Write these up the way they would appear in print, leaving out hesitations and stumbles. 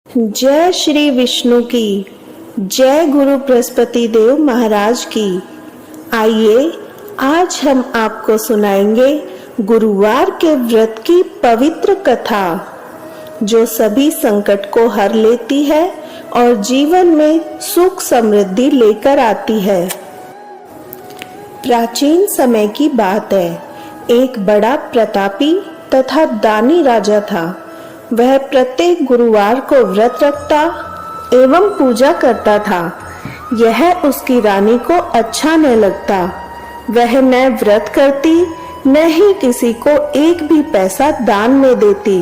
जय श्री विष्णु की। जय गुरु बृहस्पति देव महाराज की। आइए आज हम आपको सुनाएंगे गुरुवार के व्रत की पवित्र कथा, जो सभी संकट को हर लेती है और जीवन में सुख समृद्धि लेकर आती है। प्राचीन समय की बात है। एक बड़ा प्रतापी तथा दानी राजा था। वह प्रत्येक गुरुवार को व्रत रखता एवं पूजा करता था। यह उसकी रानी को अच्छा न लगता। वह न व्रत करती, न ही किसी को एक भी पैसा दान में देती।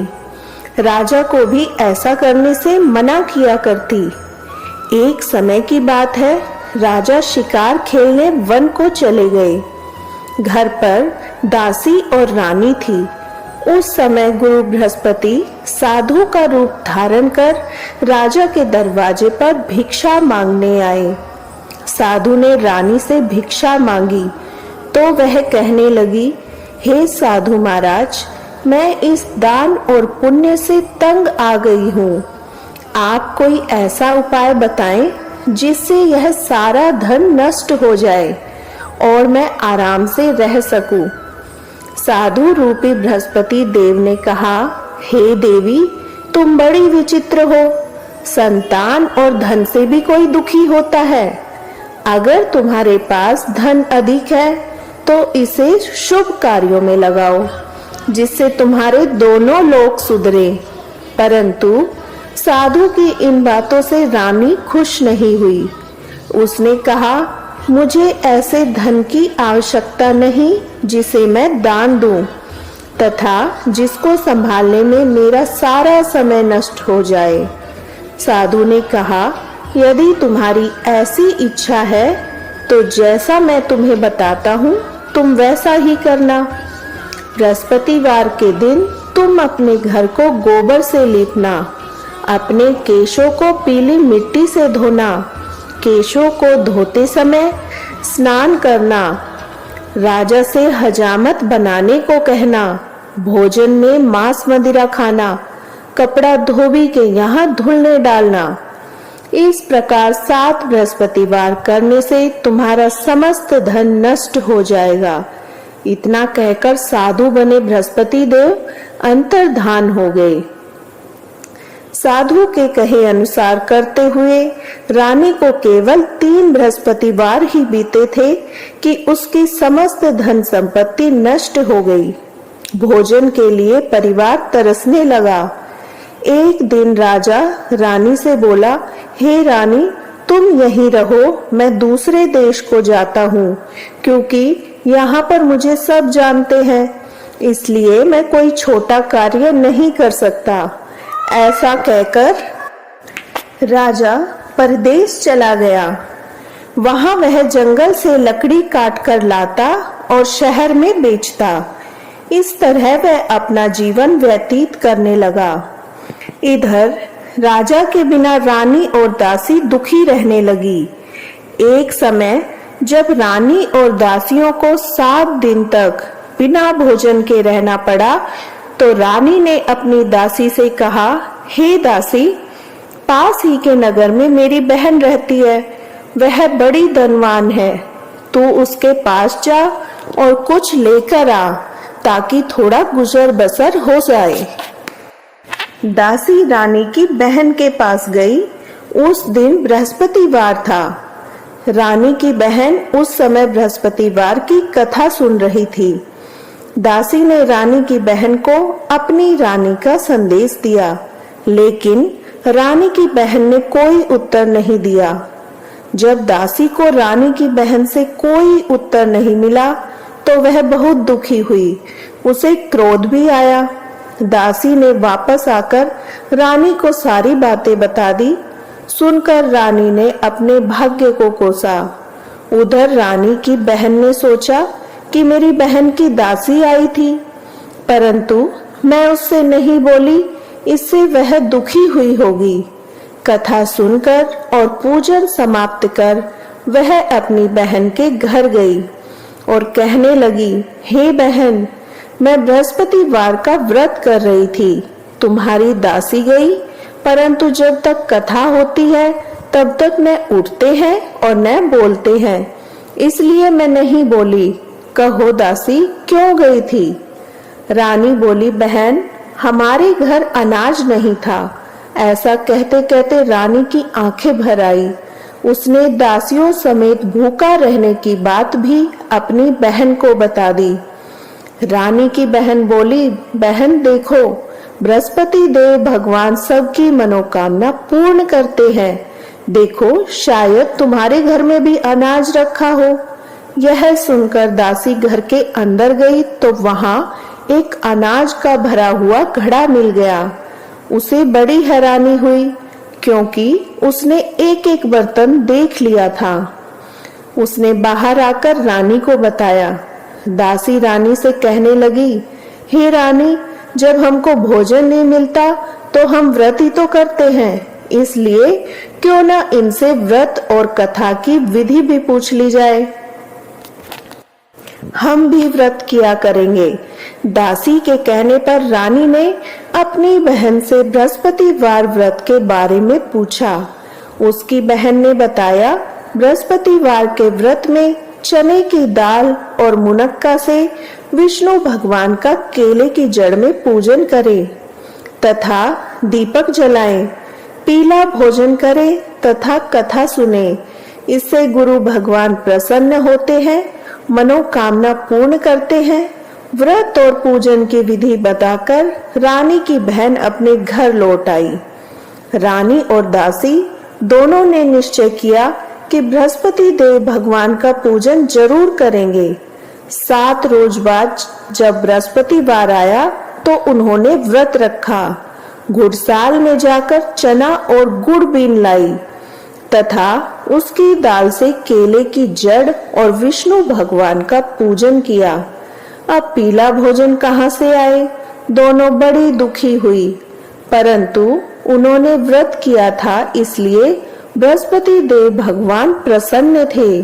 राजा को भी ऐसा करने से मना किया करती। एक समय की बात है, राजा शिकार खेलने वन को चले गए। घर पर दासी और रानी थी। उस समय गुरु बृहस्पति साधु का रूप धारण कर राजा के दरवाजे पर भिक्षा मांगने आए। साधु ने रानी से भिक्षा मांगी तो वह कहने लगी, हे साधु महाराज, मैं इस दान और पुण्य से तंग आ गई हूँ। आप कोई ऐसा उपाय बताएं जिससे यह सारा धन नष्ट हो जाए और मैं आराम से रह सकूं। साधु रूपी बृहस्पति देव ने कहा, हे देवी, तुम बड़ी विचित्र हो। संतान और धन से भी कोई दुखी होता है। अगर तुम्हारे पास धन अधिक है तो इसे शुभ कार्यों में लगाओ, जिससे तुम्हारे दोनों लोग सुधरे। परंतु साधु की इन बातों से रानी खुश नहीं हुई। उसने कहा, मुझे ऐसे धन की आवश्यकता नहीं जिसे मैं दान दूं तथा जिसको संभालने में मेरा सारा समय नष्ट हो जाए। साधु ने कहा, यदि तुम्हारी ऐसी इच्छा है तो जैसा मैं तुम्हें बताता हूँ तुम वैसा ही करना। बृहस्पतिवार के दिन तुम अपने घर को गोबर से लीपना, अपने केशों को पीली मिट्टी से धोना, केशों को धोते समय स्नान करना, राजा से हजामत बनाने को कहना, भोजन में मांस मदिरा खाना, कपड़ा धोबी के यहाँ धुलने डालना। इस प्रकार 7 बृहस्पतिवार करने से तुम्हारा समस्त धन नष्ट हो जाएगा। इतना कहकर साधु बने बृहस्पति देव अंतर्धान हो गए। साधु के कहे अनुसार करते हुए रानी को केवल 3 बृहस्पतिवार ही बीते थे कि उसकी समस्त धन संपत्ति नष्ट हो गई। भोजन के लिए परिवार तरसने लगा। एक दिन राजा रानी से बोला, हे रानी, तुम यहीं रहो, मैं दूसरे देश को जाता हूँ, क्योंकि यहाँ पर मुझे सब जानते हैं, इसलिए मैं कोई छोटा कार्य नहीं कर सकता। ऐसा कहकर राजा परदेश चला गया। वहां वह जंगल से लकड़ी काट कर लाता और शहर में बेचता। इस तरह वह अपना जीवन व्यतीत करने लगा। इधर राजा के बिना रानी और दासी दुखी रहने लगी। एक समय जब रानी और दासियों को 7 दिन तक बिना भोजन के रहना पड़ा तो रानी ने अपनी दासी से कहा, हे दासी, पास ही के नगर में मेरी बहन रहती है। वह बड़ी धनवान है। तू उसके पास जा और कुछ लेकर आ, ताकि थोड़ा गुजर बसर हो जाए। दासी रानी की बहन के पास गई। उस दिन बृहस्पतिवार था। रानी की बहन उस समय बृहस्पतिवार की कथा सुन रही थी। दासी ने रानी की बहन को अपनी रानी का संदेश दिया, लेकिन रानी की बहन ने कोई उत्तर नहीं दिया। जब दासी को रानी की बहन से कोई उत्तर नहीं मिला तो वह बहुत दुखी हुई। उसे क्रोध भी आया। दासी ने वापस आकर रानी को सारी बातें बता दी। सुनकर रानी ने अपने भाग्य को कोसा। उधर रानी की बहन ने सोचा कि मेरी बहन की दासी आई थी, परंतु मैं उससे नहीं बोली, इससे वह दुखी हुई होगी। कथा सुनकर और पूजन समाप्त कर वह अपनी बहन के घर गई और कहने लगी, हे बहन, मैं बृहस्पतिवार का व्रत कर रही थी। तुम्हारी दासी गई परंतु जब तक कथा होती है तब तक न उठते हैं और न बोलते हैं, इसलिए मैं नहीं बोली। कहो दासी, क्यों गई थी? रानी बोली, बहन, हमारे घर अनाज नहीं था। ऐसा कहते कहते रानी की आंखें भर आई। उसने दासियों समेत भूखा रहने की बात भी अपनी बहन को बता दी। रानी की बहन बोली, बहन देखो, बृहस्पति देव भगवान सबकी मनोकामना पूर्ण करते हैं। देखो, शायद तुम्हारे घर में भी अनाज रखा हो। यह सुनकर दासी घर के अंदर गई तो वहां एक अनाज का भरा हुआ घड़ा मिल गया। उसे बड़ी हैरानी हुई, क्योंकि उसने एक एक बर्तन देख लिया था। उसने बाहर आकर रानी को बताया। दासी रानी से कहने लगी, हे रानी, जब हमको भोजन नहीं मिलता तो हम व्रत ही तो करते हैं, इसलिए क्यों ना इनसे व्रत और कथा की विधि भी पूछ ली जाए। हम भी व्रत किया करेंगे। दासी के कहने पर रानी ने अपनी बहन से बृहस्पतिवार व्रत के बारे में पूछा। उसकी बहन ने बताया, बृहस्पतिवार के व्रत में चने की दाल और मुनक्का से विष्णु भगवान का केले की जड़ में पूजन करें तथा दीपक जलाएं, पीला भोजन करें तथा कथा सुने। इससे गुरु भगवान प्रसन्न होते हैं, मनोकामना पूर्ण करते हैं। व्रत और पूजन की विधि बताकर रानी की बहन अपने घर लौट आई। रानी और दासी दोनों ने निश्चय किया कि बृहस्पति देव भगवान का पूजन जरूर करेंगे। 7 रोज बाद जब बृहस्पतिवार आया तो उन्होंने व्रत रखा। घुड़साल में जाकर चना और गुड़ बीन लाई तथा उसकी दाल से केले की जड़ और विष्णु भगवान का पूजन किया। अब पीला भोजन कहाँ से आए? दोनों बड़ी दुखी हुई, परंतु उन्होंने व्रत किया था, इसलिए बृहस्पति देव भगवान प्रसन्न थे।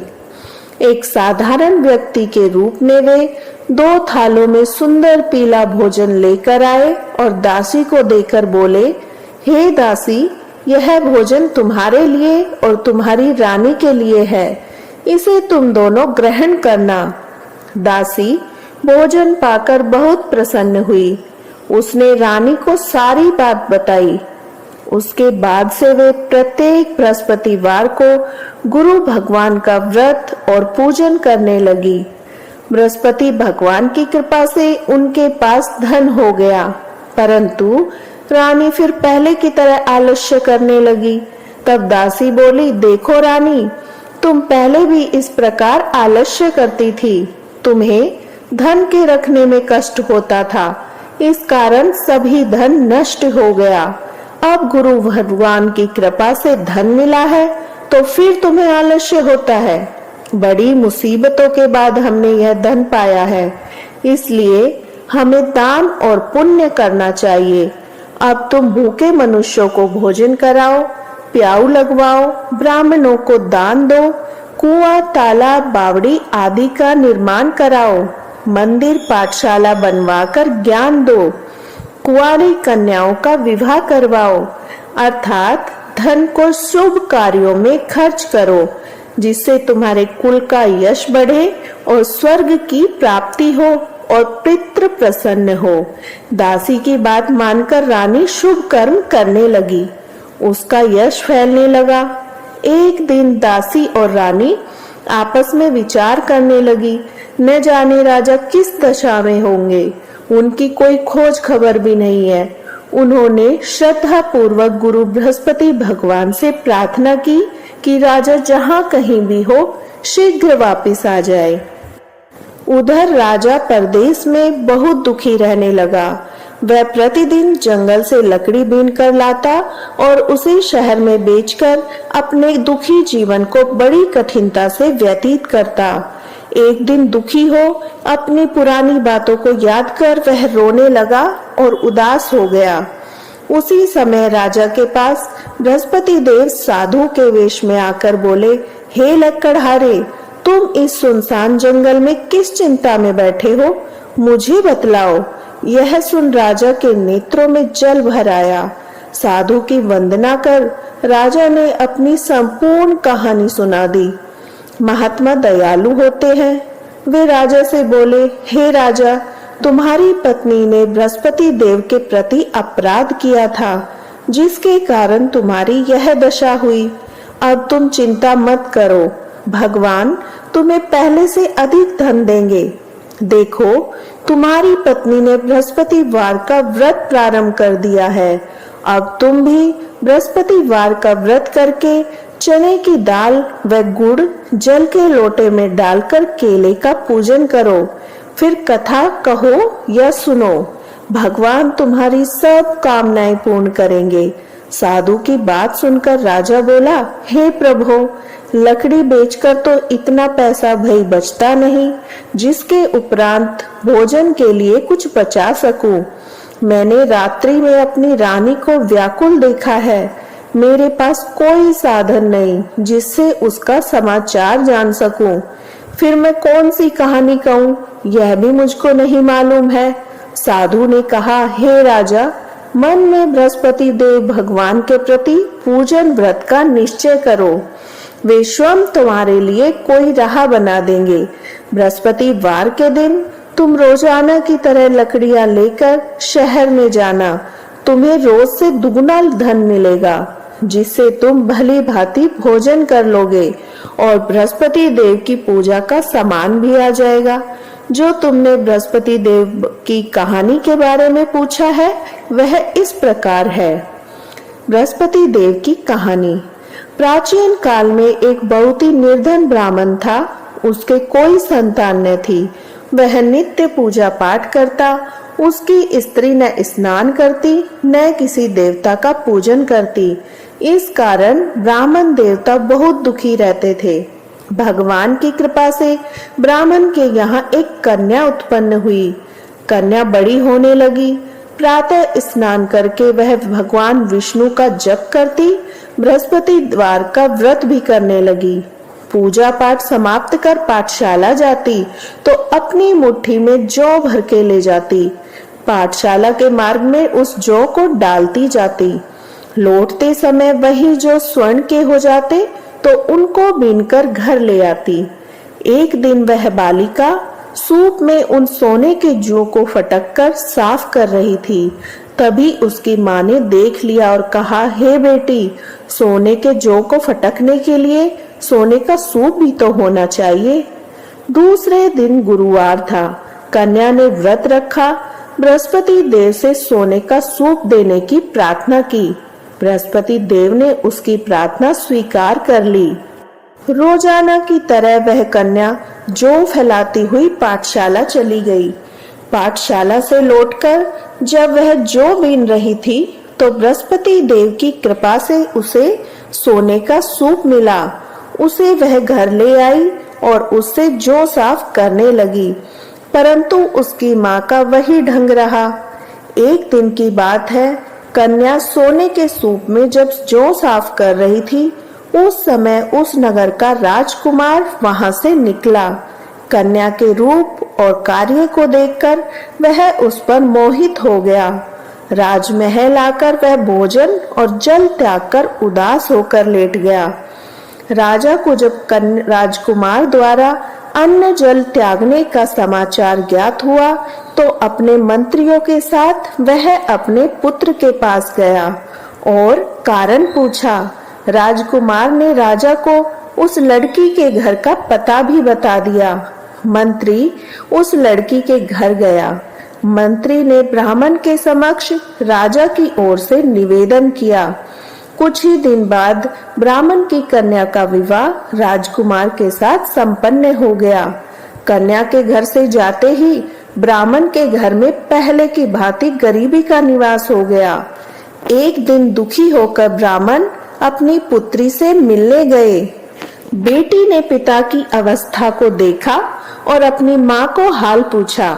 एक साधारण व्यक्ति के रूप में वे 2 थालों में सुंदर पीला भोजन लेकर आए और दासी को देकर बोले, हे दासी, यह भोजन तुम्हारे लिए और तुम्हारी रानी के लिए है, इसे तुम दोनों ग्रहण करना। दासी भोजन पाकर बहुत प्रसन्न हुई। उसने रानी को सारी बात बताई। उसके बाद से वे प्रत्येक बृहस्पतिवार को गुरु भगवान का व्रत और पूजन करने लगी। बृहस्पति भगवान की कृपा से उनके पास धन हो गया, परंतु रानी फिर पहले की तरह आलस्य करने लगी। तब दासी बोली, देखो रानी, तुम पहले भी इस प्रकार आलस्य करती थी। तुम्हें धन के रखने में कष्ट होता था, इस कारण सभी धन नष्ट हो गया। अब गुरु भगवान की कृपा से धन मिला है तो फिर तुम्हें आलस्य होता है। बड़ी मुसीबतों के बाद हमने यह धन पाया है, इसलिए हमें दान और पुण्य करना चाहिए। अब तुम भूखे मनुष्यों को भोजन कराओ, प्याऊ लगवाओ, ब्राह्मणों को दान दो, कुआं, तालाब, बावड़ी आदि का निर्माण कराओ, मंदिर पाठशाला बनवाकर ज्ञान दो, कुंवारी कन्याओं का विवाह करवाओ, अर्थात धन को शुभ कार्यों में खर्च करो, जिससे तुम्हारे कुल का यश बढ़े और स्वर्ग की प्राप्ति हो और पितृ प्रसन्न हो। दासी की बात मानकर रानी शुभ कर्म करने लगी। उसका यश फैलने लगा। एक दिन दासी और रानी आपस में विचार करने लगी। न जाने राजा किस दशा में होंगे, उनकी कोई खोज खबर भी नहीं है। उन्होंने श्रद्धा पूर्वक गुरु बृहस्पति भगवान से प्रार्थना की कि राजा जहाँ कहीं भी हो शीघ्र वापस आ जाए। उधर राजा परदेश में बहुत दुखी रहने लगा। वह प्रतिदिन जंगल से लकड़ी बीन कर लाता और उसे शहर में बेचकर अपने दुखी जीवन को बड़ी कठिनता से व्यतीत करता। एक दिन दुखी हो अपनी पुरानी बातों को याद कर वह रोने लगा और उदास हो गया। उसी समय राजा के पास बृहस्पति देव साधु के वेश में आकर बोले, हे लकड़हारे, तुम इस सुनसान जंगल में किस चिंता में बैठे हो, मुझे बतलाओ। यह सुन राजा के नेत्रों में जल भर आया। साधु की वंदना कर राजा ने अपनी संपूर्ण कहानी सुना दी। महात्मा दयालु होते हैं। वे राजा से बोले, हे राजा, तुम्हारी पत्नी ने बृहस्पति देव के प्रति अपराध किया था, जिसके कारण तुम्हारी यह दशा हुई। अब तुम चिंता मत करो, भगवान तुम्हें पहले से अधिक धन देंगे। देखो, तुम्हारी पत्नी ने बृहस्पतिवार का व्रत प्रारंभ कर दिया है। अब तुम भी बृहस्पतिवार का व्रत करके चने की दाल व गुड़ जल के लोटे में डालकर केले का पूजन करो। फिर कथा कहो या सुनो, भगवान तुम्हारी सब कामनाएं पूर्ण करेंगे। साधु की बात सुनकर राजा बोला, हे प्रभु, लकड़ी बेचकर तो इतना पैसा भई बचता नहीं, जिसके उपरांत भोजन के लिए कुछ बचा सकूं। मैंने रात्रि में अपनी रानी को व्याकुल देखा है। मेरे पास कोई साधन नहीं जिससे उसका समाचार जान सकूं। फिर मैं कौन सी कहानी कहूं, यह भी मुझको नहीं मालूम है। साधु ने कहा, हे राजा, मन में बृहस्पति देव भगवान के प्रति पूजन व्रत का निश्चय करो। वे स्वयं तुम्हारे लिए कोई राह बना देंगे। बृहस्पतिवार के दिन तुम रोजाना की तरह लकड़ियां लेकर शहर में जाना। तुम्हें रोज से दुगना धन मिलेगा, जिससे तुम भली भांति भोजन कर लोगे और बृहस्पति देव की पूजा का सामान भी आ जाएगा। जो तुमने बृहस्पति देव की कहानी के बारे में पूछा है, वह इस प्रकार है। बृहस्पति देव की कहानी। प्राचीन काल में एक बहुत ही निर्धन ब्राह्मण था। उसके कोई संतान न थी। वह नित्य पूजा पाठ करता। उसकी स्त्री न स्नान करती, न किसी देवता का पूजन करती। इस कारण ब्राह्मण देवता बहुत दुखी रहते थे। भगवान की कृपा से ब्राह्मण के यहाँ एक कन्या उत्पन्न हुई। कन्या बड़ी होने लगी। प्रातः स्नान करके वह भगवान विष्णु का जप करती, बृहस्पतिवार का व्रत भी करने लगी। पूजा पाठ समाप्त कर पाठशाला जाती तो अपनी मुट्ठी में जौ भर के ले जाती। पाठशाला के मार्ग में उस जौ को डालती जाती। लौटते समय वही जो स्वर्ण के हो जाते तो उनको बीनकर घर ले आती। एक दिन वह बालिका सूप में उन सोने के जौ को फटककर साफ कर रही थी। तभी उसकी माँ ने देख लिया और कहा, हे बेटी, सोने के जौ को फटकने के लिए सोने का सूप भी तो होना चाहिए। दूसरे दिन गुरुवार था। कन्या ने व्रत रखा। बृहस्पति देव से सोने का सूप देने की प्रार्थना की। बृहस्पति देव ने उसकी प्रार्थना स्वीकार कर ली। रोजाना की तरह वह कन्या जौ फैलाती हुई पाठशाला चली गई। पाठशाला से लौटकर जब वह जौ बीन रही थी तो बृहस्पति देव की कृपा से उसे सोने का सूप मिला। उसे वह घर ले आई और उससे जौ साफ करने लगी, परंतु उसकी माँ का वही ढंग रहा। एक दिन की बात है, कन्या सोने के सूप में जब जौ साफ कर रही थी, उस समय उस नगर का राजकुमार वहां से निकला। कन्या के रूप और कार्य को देखकर वह उस पर मोहित हो गया। राजमहल आकर वह भोजन और जल त्याग कर उदास होकर लेट गया। राजा को जब राजकुमार द्वारा अन्न जल त्यागने का समाचार ज्ञात हुआ तो अपने मंत्रियों के साथ वह अपने पुत्र के पास गया और कारण पूछा। राजकुमार ने राजा को उस लड़की के घर का पता भी बता दिया। मंत्री उस लड़की के घर गया। मंत्री ने ब्राह्मण के समक्ष राजा की ओर से निवेदन किया। कुछ ही दिन बाद ब्राह्मण की कन्या का विवाह राजकुमार के साथ संपन्न हो गया। कन्या के घर से जाते ही ब्राह्मण के घर में पहले की भांति गरीबी का निवास हो गया। एक दिन दुखी होकर ब्राह्मण अपनी पुत्री से मिलने गए। बेटी ने पिता की अवस्था को देखा और अपनी माँ को हाल पूछा।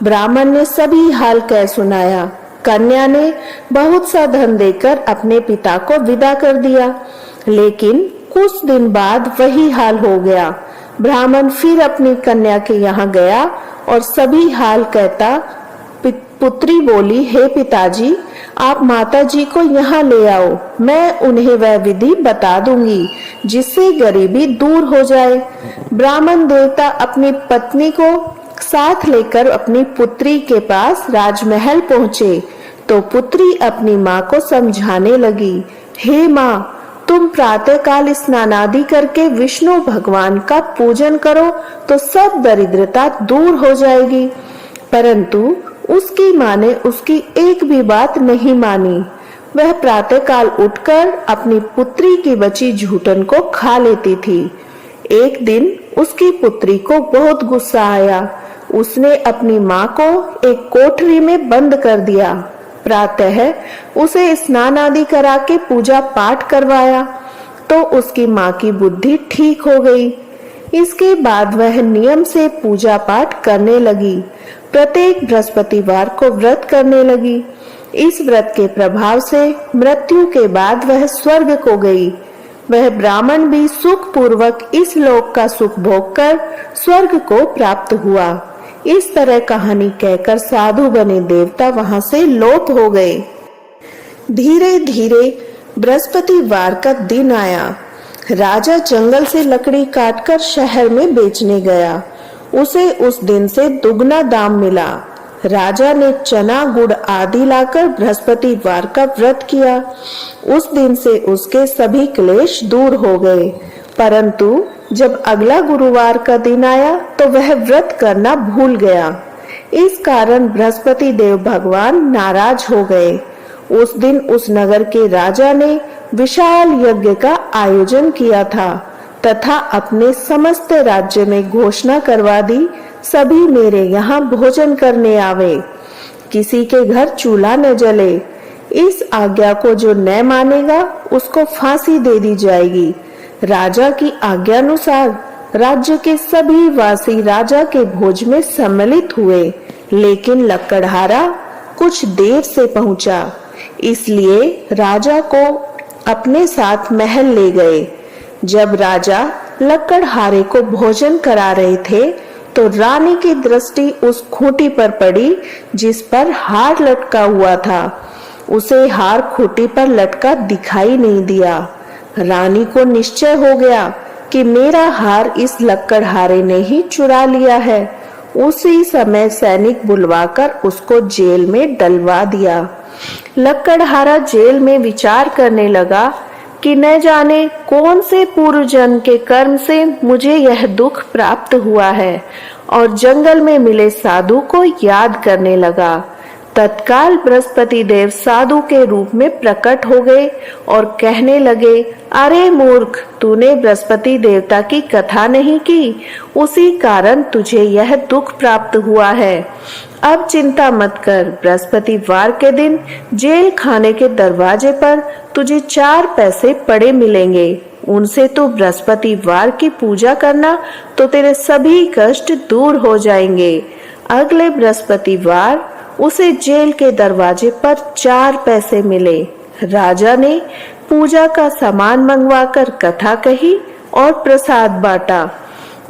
ब्राह्मण ने सभी हाल कह सुनाया। कन्या ने बहुत सा धन देकर अपने पिता को विदा कर दिया, लेकिन कुछ दिन बाद वही हाल हो गया। ब्राह्मण फिर अपनी कन्या के यहाँ गया और सभी हाल कहता पुत्री बोली, हे पिताजी, आप माता जी को यहाँ ले आओ, मैं उन्हें वह विधि बता दूंगी जिससे गरीबी दूर हो जाए। ब्राह्मण देवता अपनी पत्नी को साथ लेकर अपनी पुत्री के पास राजमहल पहुँचे तो पुत्री अपनी माँ को समझाने लगी, हे माँ, तुम प्रातःकाल स्नानादि करके विष्णु भगवान का पूजन करो तो सब दरिद्रता दूर हो जाएगी। परंतु उसकी माँ ने उसकी एक भी बात नहीं मानी। वह प्रातःकाल उठकर अपनी पुत्री की बची झूठन को खा लेती थी। एक दिन उसकी पुत्री को बहुत गुस्सा आया। उसने अपनी माँ को एक कोठरी में बंद कर दिया। प्रातः उसे स्नान आदि करा के पूजा पाठ करवाया तो उसकी माँ की बुद्धि ठीक हो गई। इसके बाद वह नियम से पूजा पाठ करने लगी। प्रत्येक बृहस्पतिवार को व्रत करने लगी। इस व्रत के प्रभाव से मृत्यु के बाद वह स्वर्ग को गई। वह ब्राह्मण भी सुख पूर्वक इस लोक का सुख भोग कर स्वर्ग को प्राप्त हुआ। इस तरह कहानी कहकर साधु बने देवता वहां से लोप हो गए। धीरे धीरे बृहस्पतिवार का दिन आया। राजा जंगल से लकड़ी काटकर शहर में बेचने गया। उसे उस दिन से दुगना दाम मिला। राजा ने चना गुड़ आदि लाकर बृहस्पतिवार का व्रत किया। उस दिन से उसके सभी क्लेश दूर हो गए। परंतु जब अगला गुरुवार का दिन आया तो वह व्रत करना भूल गया। इस कारण बृहस्पति देव भगवान नाराज हो गए। उस दिन उस नगर के राजा ने विशाल यज्ञ का आयोजन किया था तथा अपने समस्त राज्य में घोषणा करवा दी, सभी मेरे यहाँ भोजन करने आवे, किसी के घर चूल्हा न जले। इस आज्ञा को जो न मानेगा उसको फांसी दे दी जाएगी। राजा की आज्ञानुसार राज्य के सभी वासी राजा के भोज में सम्मिलित हुए, लेकिन लकड़हारा कुछ देर से पहुंचा, इसलिए राजा को अपने साथ महल ले गए। जब राजा लकड़हारे को भोजन करा रहे थे तो रानी की दृष्टि उस खूंटी पर पड़ी जिस पर हार लटका हुआ था। उसे हार खूंटी पर लटका दिखाई नहीं दिया। रानी को निश्चय हो गया कि मेरा हार इस लकड़हारे ने ही चुरा लिया है। उसी समय सैनिक बुलवाकर उसको जेल में डलवा दिया। लकड़हारा जेल में विचार करने लगा कि न जाने कौन से पूर्व जन्म के कर्म से मुझे यह दुख प्राप्त हुआ है, और जंगल में मिले साधु को याद करने लगा। तत्काल बृहस्पति देव साधु के रूप में प्रकट हो गए और कहने लगे, अरे मूर्ख, तूने बृहस्पति देवता की कथा नहीं की, उसी कारण तुझे यह दुख प्राप्त हुआ है। अब चिंता मत कर, बृहस्पतिवार के दिन जेल खाने के दरवाजे पर तुझे 4 पैसे पड़े मिलेंगे। उनसे तू बृहस्पतिवार की पूजा करना तो तेरे सभी कष्ट दूर हो जाएंगे। अगले बृहस्पतिवार उसे जेल के दरवाजे पर 4 पैसे मिले। राजा ने पूजा का सामान मंगवाकर कथा कही और प्रसाद बांटा।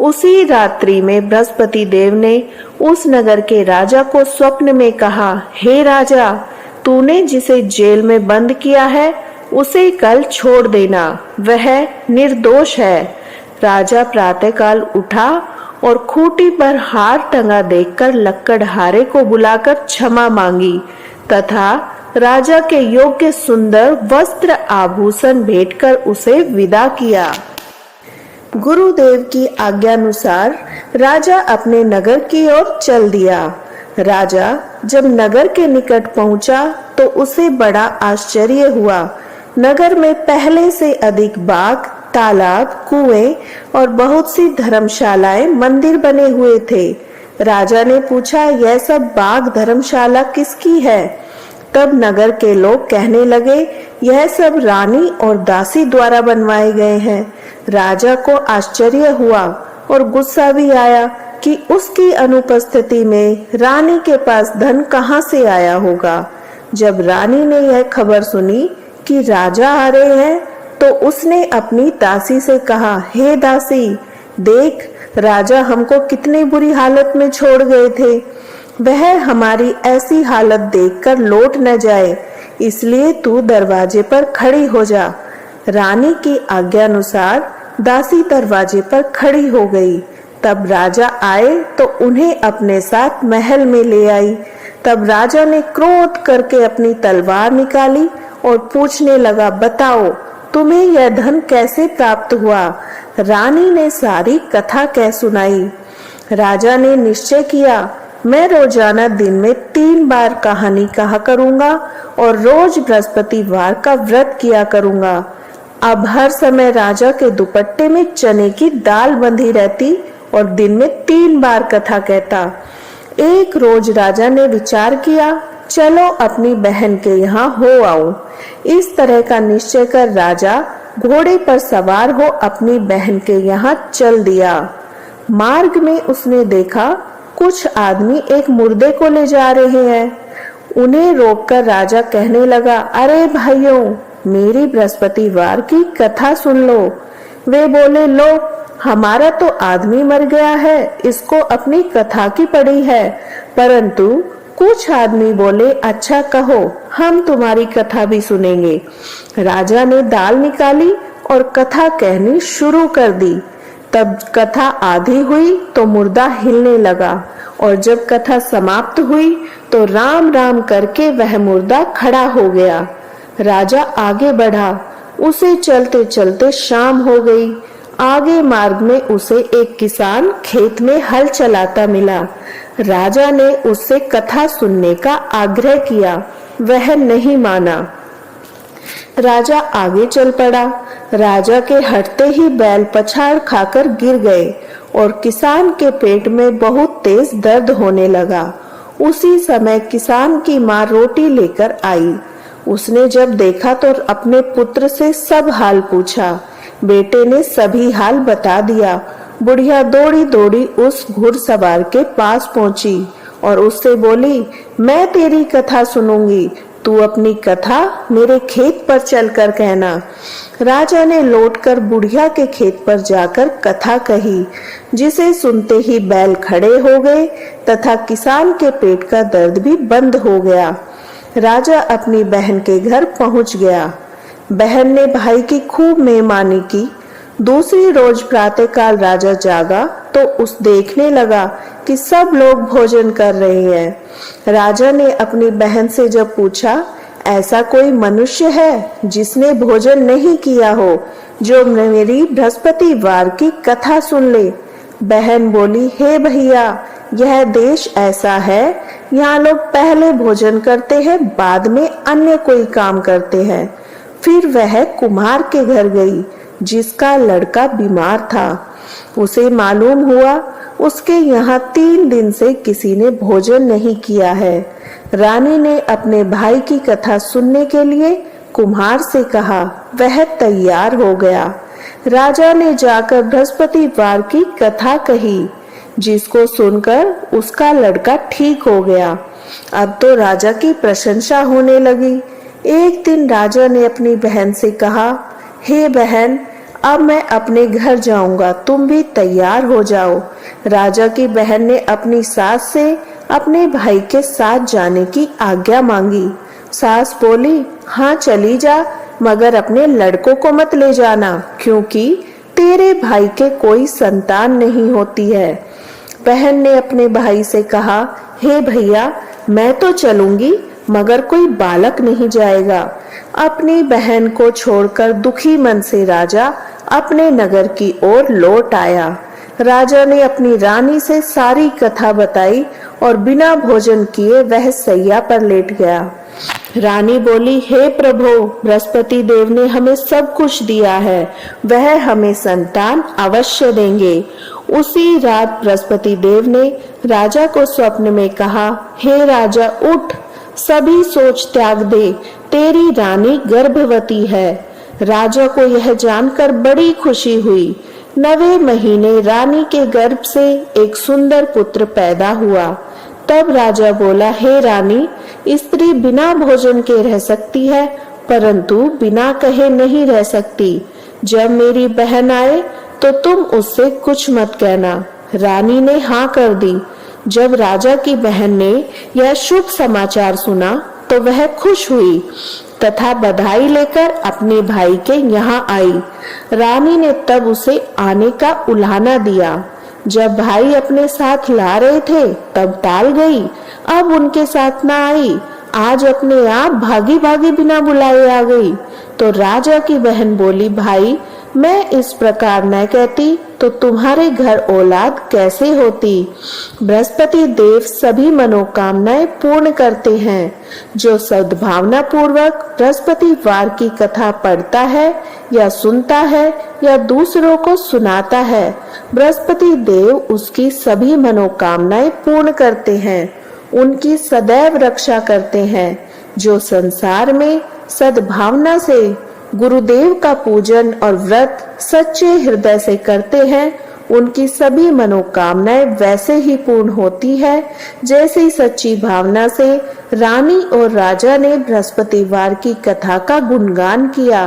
उसी रात्रि में बृहस्पति देव ने उस नगर के राजा को स्वप्न में कहा, हे राजा, तूने जिसे जेल में बंद किया है उसे कल छोड़ देना, वह निर्दोष है। राजा प्रातःकाल उठा और खूंटी पर हार टंगा देखकर लकड़हारे को बुलाकर क्षमा मांगी तथा राजा के योग्य सुंदर वस्त्र आभूषण भेंटकर उसे विदा किया। गुरुदेव की आज्ञानुसार राजा अपने नगर की ओर चल दिया। राजा जब नगर के निकट पहुंचा तो उसे बड़ा आश्चर्य हुआ। नगर में पहले से अधिक बाग, तालाब, कुएं और बहुत सी धर्मशालाएं, मंदिर बने हुए थे। राजा ने पूछा, यह सब बाग धर्मशाला किसकी है? तब नगर के लोग कहने लगे, यह सब रानी और दासी द्वारा बनवाए गए हैं। राजा को आश्चर्य हुआ और गुस्सा भी आया कि उसकी अनुपस्थिति में रानी के पास धन कहां से आया होगा। जब रानी ने यह खबर सुनी कि राजा आ रहे हैं तो उसने अपनी दासी से कहा, हे दासी, देख, राजा हमको कितनी बुरी हालत में छोड़ गए थे। वह हमारी ऐसी हालत देखकर लौट न जाए, इसलिए तू दरवाजे पर खड़ी हो जा। रानी की आज्ञानुसार दासी दरवाजे पर खड़ी हो गई। तब राजा आए तो उन्हें अपने साथ महल में ले आई। तब राजा ने क्रोध करके अपनी तलवार निकाली और पूछने लगा, बताओ तुम्हें यह धन कैसे प्राप्त हुआ? रानी ने सारी कथा कह सुनाई। राजा ने निश्चय किया, मैं रोजाना दिन में 3 बार कहानी कहा करूंगा और रोज बृहस्पतिवार का व्रत किया करूंगा। अब हर समय राजा के दुपट्टे में चने की दाल बंधी रहती और दिन में 3 बार कथा कहता। एक रोज राजा ने विचार किया, चलो अपनी बहन के यहाँ हो आऊं। इस तरह का निश्चय कर राजा घोड़े पर सवार हो अपनी बहन के यहाँ चल दिया। मार्ग में उसने देखा कुछ आदमी एक मुर्दे को ले जा रहे हैं। उन्हें रोककर राजा कहने लगा, अरे भाइयों, मेरी बृहस्पतिवार की कथा सुन लो। वे बोले, लो, हमारा तो आदमी मर गया है, इसको अपनी कथा की पड़ी है। परंतु कुछ आदमी बोले, अच्छा कहो, हम तुम्हारी कथा भी सुनेंगे। राजा ने दाल निकाली और कथा कहनी शुरू कर दी। तब कथा आधी हुई तो मुर्दा हिलने लगा और जब कथा समाप्त हुई तो राम राम करके वह मुर्दा खड़ा हो गया। राजा आगे बढ़ा। उसे चलते चलते शाम हो गई। आगे मार्ग में उसे एक किसान खेत में हल चलाता मिला। राजा ने उससे कथा सुनने का आग्रह किया, वह नहीं माना। राजा आगे चल पड़ा। राजा के हटते ही बैल पछाड़ खाकर गिर गए और किसान के पेट में बहुत तेज दर्द होने लगा। उसी समय किसान की माँ रोटी लेकर आई। उसने जब देखा तो अपने पुत्र से सब हाल पूछा। बेटे ने सभी हाल बता दिया। बुढ़िया दौड़ी दौड़ी उस घुड़सवार के पास पहुंची और उससे बोली, मैं तेरी कथा सुनूंगी, तू अपनी कथा मेरे खेत पर चलकर कहना। राजा ने लौटकर बुढ़िया के खेत पर जाकर कथा कही, जिसे सुनते ही बैल खड़े हो गए तथा किसान के पेट का दर्द भी बंद हो गया। राजा अपनी बहन के घर पहुंच गया। बहन ने भाई की खूब मेहमानी की। दूसरी रोज प्रातःकाल राजा जागा तो उस देखने लगा कि सब लोग भोजन कर रहे हैं। राजा ने अपनी बहन से जब पूछा, ऐसा कोई मनुष्य है जिसने भोजन नहीं किया हो, जो मेरी बृहस्पतिवार की कथा सुन ले? बहन बोली, हे भैया, यह देश ऐसा है, यहाँ लोग पहले भोजन करते हैं, बाद में अन्य कोई काम करते हैं। फिर वह कुम्हार के घर गई जिसका लड़का बीमार था। उसे मालूम हुआ उसके यहाँ 3 दिन से किसी ने भोजन नहीं किया है। रानी ने अपने भाई की कथा सुनने के लिए कुम्हार से कहा। वह तैयार हो गया। राजा ने जाकर बृहस्पतिवार की कथा कही, जिसको सुनकर उसका लड़का ठीक हो गया। अब तो राजा की प्रशंसा होने लगी। एक दिन राजा ने अपनी बहन से कहा, हे बहन, अब मैं अपने घर जाऊंगा, तुम भी तैयार हो जाओ। राजा की बहन ने अपनी सास से अपने भाई के साथ जाने की आज्ञा मांगी। सास बोली, हाँ चली जा, मगर अपने लड़कों को मत ले जाना, क्योंकि तेरे भाई के कोई संतान नहीं होती है। बहन ने अपने भाई से कहा, हे भैया, मैं तो चलूंगी, मगर कोई बालक नहीं जाएगा। अपनी बहन को छोड़कर दुखी मन से राजा अपने नगर की ओर लौट आया। राजा ने अपनी रानी से सारी कथा बताई और बिना भोजन किए वह सैया पर लेट गया। रानी बोली, हे प्रभु, बृहस्पति देव ने हमें सब कुछ दिया है, वह हमें संतान अवश्य देंगे। उसी रात बृहस्पति देव ने राजा को स्वप्न में कहा, हे राजा, उठ, सभी सोच त्याग दे, तेरी रानी गर्भवती है। राजा को यह जानकर बड़ी खुशी हुई। 9वें महीने रानी के गर्भ से एक सुंदर पुत्र पैदा हुआ। तब राजा बोला, हे रानी, स्त्री बिना भोजन के रह सकती है, परंतु बिना कहे नहीं रह सकती। जब मेरी बहन आए तो तुम उससे कुछ मत कहना। रानी ने हाँ कर दी। जब राजा की बहन ने यह शुभ समाचार सुना तो वह खुश हुई तथा बधाई लेकर अपने भाई के यहाँ आई। रानी ने तब उसे आने का उलाहना दिया। जब भाई अपने साथ ला रहे थे तब टाल गई, अब उनके साथ ना आई, आज अपने आप भागी भागी बिना बुलाए आ गई। तो राजा की बहन बोली, भाई मैं इस प्रकार न कहती तो तुम्हारे घर औलाद कैसे होती। बृहस्पति देव सभी मनोकामनाएं पूर्ण करते हैं। जो सद्भावना पूर्वक बृहस्पतिवार की कथा पढ़ता है या सुनता है या दूसरों को सुनाता है, बृहस्पति देव उसकी सभी मनोकामनाएं पूर्ण करते हैं, उनकी सदैव रक्षा करते हैं। जो संसार में सद्भावना से गुरुदेव का पूजन और व्रत सच्चे हृदय से करते हैं, उनकी सभी मनोकामनाएं वैसे ही पूर्ण होती है जैसे सच्ची भावना से रानी और राजा ने बृहस्पतिवार की कथा का गुणगान किया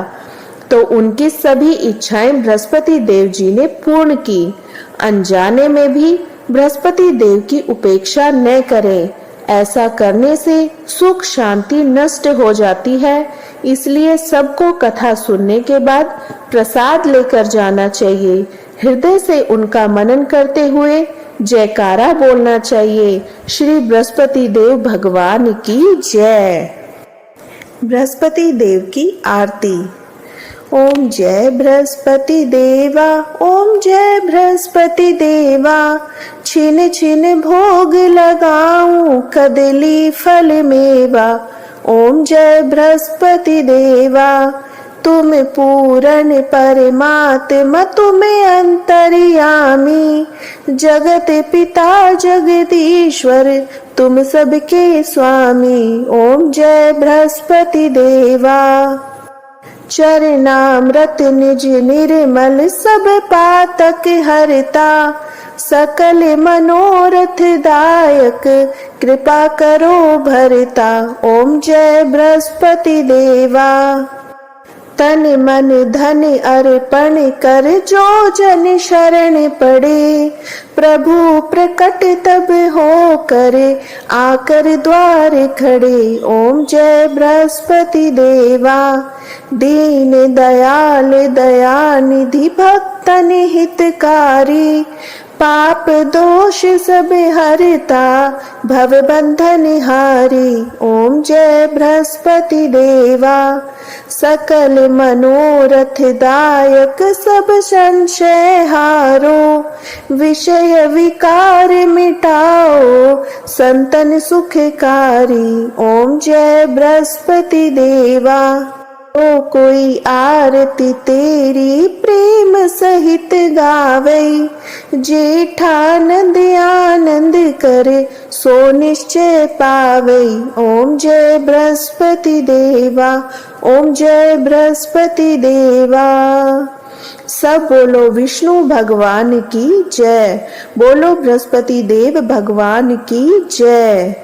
तो उनकी सभी इच्छाएं बृहस्पति देव जी ने पूर्ण की। अनजाने में भी बृहस्पति देव की उपेक्षा न करें, ऐसा करने से सुख शांति नष्ट हो जाती है। इसलिए सबको कथा सुनने के बाद प्रसाद लेकर जाना चाहिए। हृदय से उनका मनन करते हुए जयकारा बोलना चाहिए। श्री बृहस्पति देव भगवान की जय। बृहस्पति देव की आरती। ओम जय बृहस्पति देवा, ओम जय बृहस्पति देवा, छिन छिन भोग लगाऊं कदली फल मेवा। ओम जय बृहस्पति देवा, तुम पूर्ण परमात्मा, तुम अंतर्यामी, जगत पिता जगदीश्वर, तुम सबके स्वामी। ओम जय बृहस्पति देवा। चरणामृत निज निर्मल सब पातक हरता, सकल मनोरथ दायक कृपा करो भरता। ओम जय बृहस्पति देवा। तन मन धन अर्पण कर जो जन शरण पड़े, प्रभु प्रकट तब हो करे आकर द्वार खड़े। ओम जय बृहस्पति देवा। दीन दयाल दयानिधि भक्तन हितकारी, पाप दोष सब हरता भव बंधन हारी। ओम जय बृहस्पति देवा। सकल मनोरथ दायक सब संशय हारो, विषय विकार मिटाओ संतन सुखकारी। ओम जय बृहस्पति देवा। ओ कोई आरती तेरी प्रेम सहित गावे, जेठानंद आनंद करे सो निश्चय पावे। ओम जय बृहस्पति देवा, ओम जय बृहस्पति देवा। सब बोलो विष्णु भगवान की जय, बोलो बृहस्पति देव भगवान की जय।